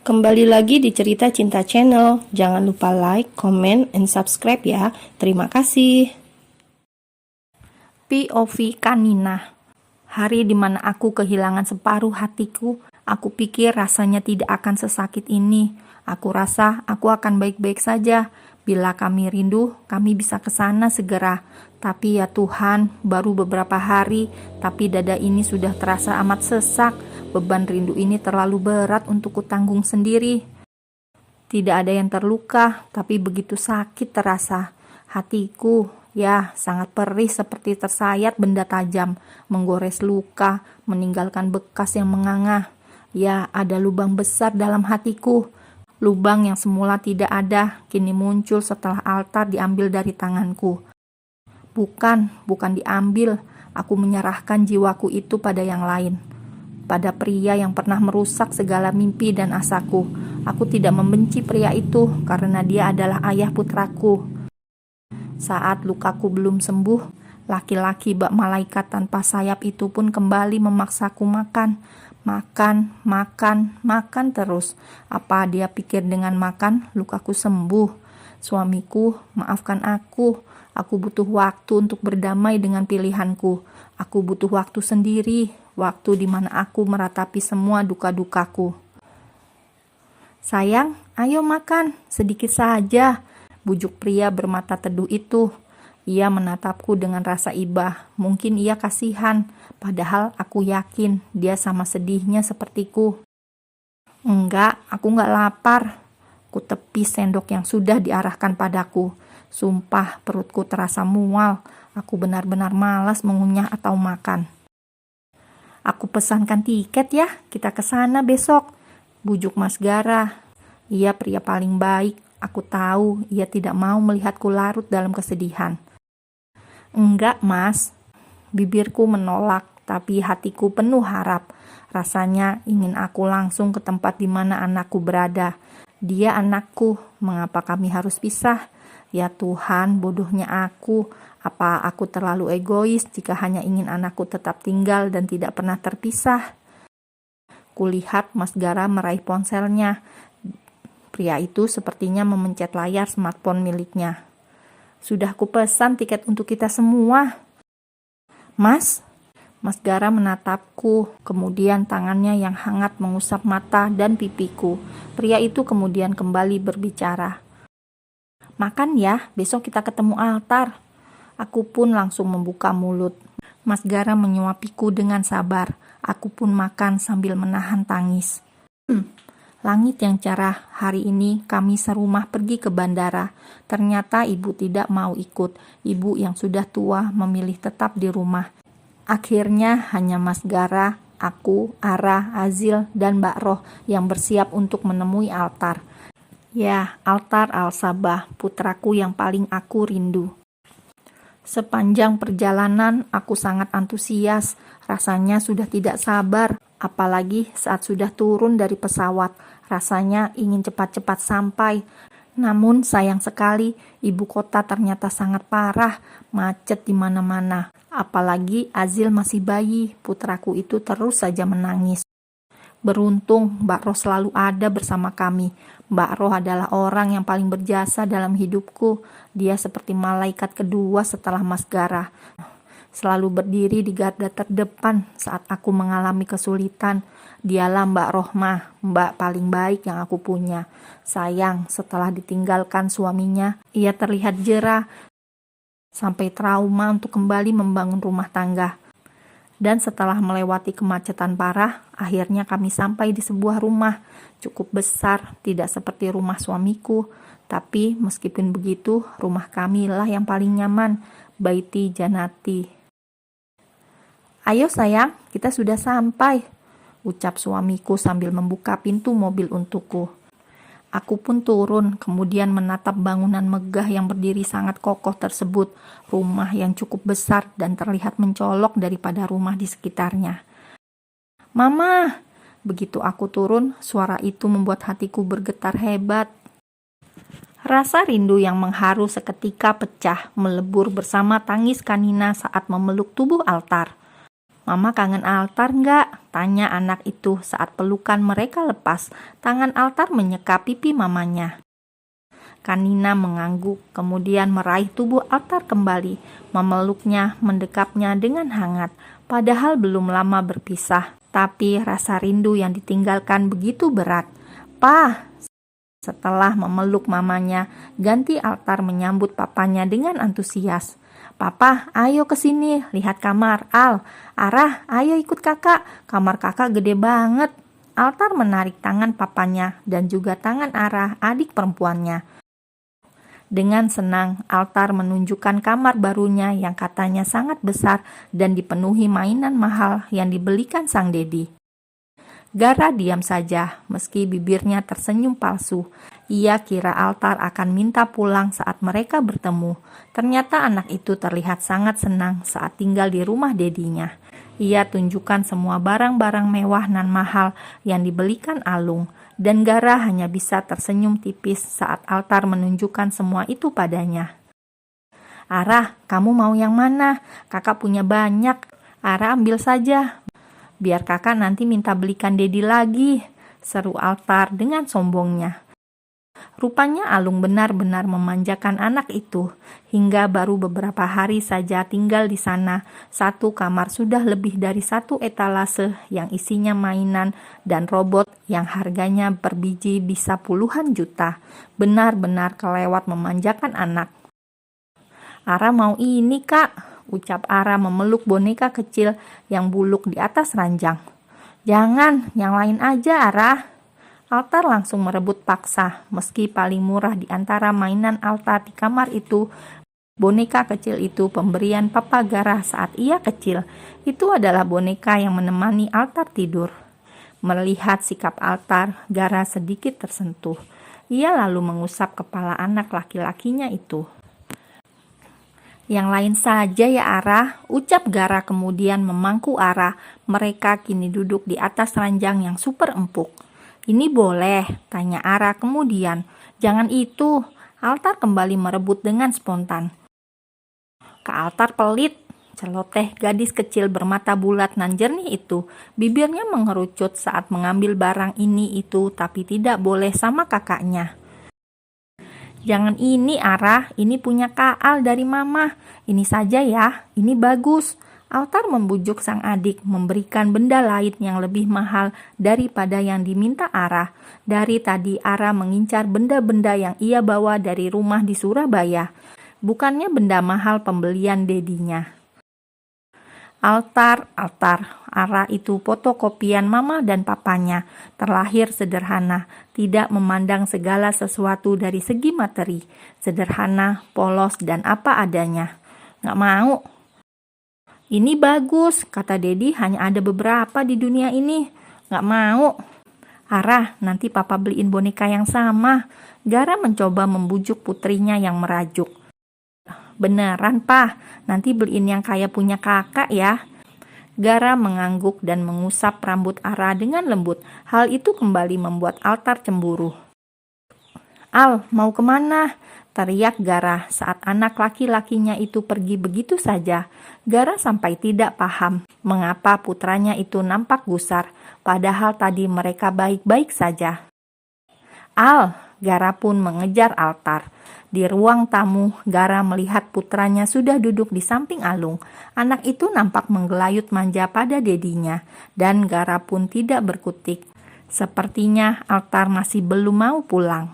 Kembali lagi di Cerita Cinta Channel. Jangan lupa like, comment, and subscribe ya. Terima kasih. POV Kanina. Hari dimana aku kehilangan separuh hatiku, aku pikir rasanya tidak akan sesakit ini. Aku rasa aku akan baik-baik saja. Bila kami rindu, kami bisa ke sana segera. Tapi ya Tuhan, baru beberapa hari, tapi dada ini sudah terasa amat sesak. Beban rindu ini terlalu berat untuk kutanggung sendiri. Tidak ada yang terluka, tapi begitu sakit terasa. Hatiku, ya, sangat perih seperti tersayat benda tajam, menggores luka, meninggalkan bekas yang menganga. Ya, ada lubang besar dalam hatiku. Lubang yang semula tidak ada, kini muncul setelah altar diambil dari tanganku. Bukan diambil. Aku menyerahkan jiwaku itu pada yang lain. Pada pria yang pernah merusak segala mimpi dan asaku. Aku tidak membenci pria itu karena dia adalah ayah putraku. Saat lukaku belum sembuh, laki-laki bak malaikat tanpa sayap itu pun kembali memaksaku makan. Makan terus. Apa dia pikir dengan makan lukaku sembuh? Suamiku, maafkan aku. Aku butuh waktu untuk berdamai dengan pilihanku. Aku butuh waktu sendiri, waktu di mana aku meratapi semua duka-dukaku. Sayang, ayo makan, sedikit saja, bujuk pria bermata teduh itu. Ia menatapku dengan rasa iba. Mungkin ia kasihan, padahal aku yakin dia sama sedihnya sepertiku. Enggak, aku enggak lapar. Ku tepis sendok yang sudah diarahkan padaku. Sumpah perutku terasa mual. Aku benar-benar malas mengunyah atau makan. Aku pesankan tiket ya, kita ke sana besok. Bujuk Mas Gara. Ia pria paling baik. Aku tahu ia tidak mau melihatku larut dalam kesedihan. Enggak, Mas. Bibirku menolak, tapi hatiku penuh harap. Rasanya ingin aku langsung ke tempat di mana anakku berada. Dia anakku, mengapa kami harus pisah? Ya Tuhan, bodohnya aku. Apa aku terlalu egois jika hanya ingin anakku tetap tinggal dan tidak pernah terpisah? Kulihat Mas Gara meraih ponselnya. Pria itu sepertinya memencet layar smartphone miliknya. Sudah kupesan tiket untuk kita semua. Mas Gara menatapku, kemudian tangannya yang hangat mengusap mata dan pipiku. Pria itu kemudian kembali berbicara. Makan ya, besok kita ketemu altar. Aku pun langsung membuka mulut. Mas Gara menyuapiku dengan sabar. Aku pun makan sambil menahan tangis. Langit yang cerah, hari ini kami serumah pergi ke bandara. Ternyata ibu tidak mau ikut. Ibu yang sudah tua memilih tetap di rumah. Akhirnya hanya Mas Gara, aku, Ara, Azil, dan Mbak Roh yang bersiap untuk menemui altar. Ya, altar Al-Sabah, putraku yang paling aku rindu. Sepanjang perjalanan aku sangat antusias. Rasanya sudah tidak sabar. Apalagi saat sudah turun dari pesawat. Rasanya ingin cepat-cepat sampai. Namun sayang sekali, ibu kota ternyata sangat parah, macet di mana-mana. Apalagi Azil masih bayi, putraku itu terus saja menangis. Beruntung Mbak Roh selalu ada bersama kami. Mbak Roh adalah orang yang paling berjasa dalam hidupku. Dia seperti malaikat kedua setelah Mas Gara. Selalu berdiri di garda terdepan saat aku mengalami kesulitan. Dialah Mbak Rohmah, mbak paling baik yang aku punya. Sayang, setelah ditinggalkan suaminya, ia terlihat jera sampai trauma untuk kembali membangun rumah tangga. Dan setelah melewati kemacetan parah, akhirnya kami sampai di sebuah rumah cukup besar, tidak seperti rumah suamiku. Tapi meskipun begitu, rumah kami lah yang paling nyaman, Baiti Janati. Ayo sayang, kita sudah sampai, ucap suamiku sambil membuka pintu mobil untukku. Aku pun turun, kemudian menatap bangunan megah yang berdiri sangat kokoh tersebut, rumah yang cukup besar dan terlihat mencolok daripada rumah di sekitarnya. Mama! Begitu aku turun, suara itu membuat hatiku bergetar hebat. Rasa rindu yang mengharu seketika pecah, melebur bersama tangis Kanina saat memeluk tubuh altar. "Mama kangen Altar nggak?" tanya anak itu saat pelukan mereka lepas. Tangan Altar menyeka pipi mamanya. Kanina mengangguk, kemudian meraih tubuh Altar kembali, memeluknya, mendekapnya dengan hangat. Padahal belum lama berpisah, tapi rasa rindu yang ditinggalkan begitu berat. "Pa!" Setelah memeluk mamanya, ganti Altar menyambut papanya dengan antusias. "Papa, ayo ke sini, lihat kamar. Al, Arah, ayo ikut kakak. Kamar kakak gede banget." Altar menarik tangan papanya dan juga tangan Arah, adik perempuannya. Dengan senang, Altar menunjukkan kamar barunya yang katanya sangat besar dan dipenuhi mainan mahal yang dibelikan sang dedi. Gara diam saja, meski bibirnya tersenyum palsu. Ia kira Altar akan minta pulang saat mereka bertemu. Ternyata anak itu terlihat sangat senang saat tinggal di rumah dedinya. Ia tunjukkan semua barang-barang mewah nan mahal yang dibelikan Alung, dan Gara hanya bisa tersenyum tipis saat Altar menunjukkan semua itu padanya. "Arah, kamu mau yang mana? Kakak punya banyak. Arah, ambil saja. Biar kakak nanti minta belikan dedi lagi," seru Altar dengan sombongnya. Rupanya Alung benar-benar memanjakan anak itu. Hingga baru beberapa hari saja tinggal di sana, satu kamar sudah lebih dari satu etalase yang isinya mainan dan robot yang harganya per biji bisa puluhan juta. Benar-benar kelewat memanjakan anak. "Ara mau ini, Kak," ucap Ara memeluk boneka kecil yang buluk di atas ranjang. "Jangan, yang lain aja, Ara." Altar langsung merebut paksa. Meski paling murah di antara mainan Altar di kamar itu, boneka kecil itu pemberian Papa Gara saat ia kecil. Itu adalah boneka yang menemani Altar tidur. Melihat sikap Altar, Gara sedikit tersentuh. Ia lalu mengusap kepala anak laki-lakinya itu. "Yang lain saja ya, Arah," ucap Gara kemudian memangku Arah. Mereka kini duduk di atas ranjang yang super empuk. "Ini boleh?" tanya Ara kemudian. "Jangan itu." Altar kembali merebut dengan spontan. "Kak Altar pelit," celoteh gadis kecil bermata bulat nan jernih itu. Bibirnya mengerucut saat mengambil barang ini itu, tapi tidak boleh sama kakaknya. "Jangan ini, Ara. Ini punya Kak Al dari Mama. Ini saja ya. Ini bagus." Altar membujuk sang adik memberikan benda lain yang lebih mahal daripada yang diminta Ara. Dari tadi Ara mengincar benda-benda yang ia bawa dari rumah di Surabaya. Bukannya benda mahal pembelian dedinya. Altar. Ara itu fotokopian mama dan papanya. Terlahir sederhana, tidak memandang segala sesuatu dari segi materi. Sederhana, polos, dan apa adanya. "Nggak mau." "Ini bagus," kata Dedi, "hanya ada beberapa di dunia ini." "Nggak mau." "Arah, nanti papa beliin boneka yang sama." Gara mencoba membujuk putrinya yang merajuk. "Beneran, Pa? Nanti beliin yang kayak punya kakak ya." Gara mengangguk dan mengusap rambut Ara dengan lembut. Hal itu kembali membuat Altar cemburu. "Al, mau kemana?" teriak Gara saat anak laki-lakinya itu pergi begitu saja. Gara sampai tidak paham mengapa putranya itu nampak gusar, padahal tadi mereka baik-baik saja. "Al!" Gara pun mengejar Altar. Di ruang tamu, Gara melihat putranya sudah duduk di samping Alung. Anak itu nampak menggelayut manja pada dedinya, dan Gara pun tidak berkutik. Sepertinya Altar masih belum mau pulang.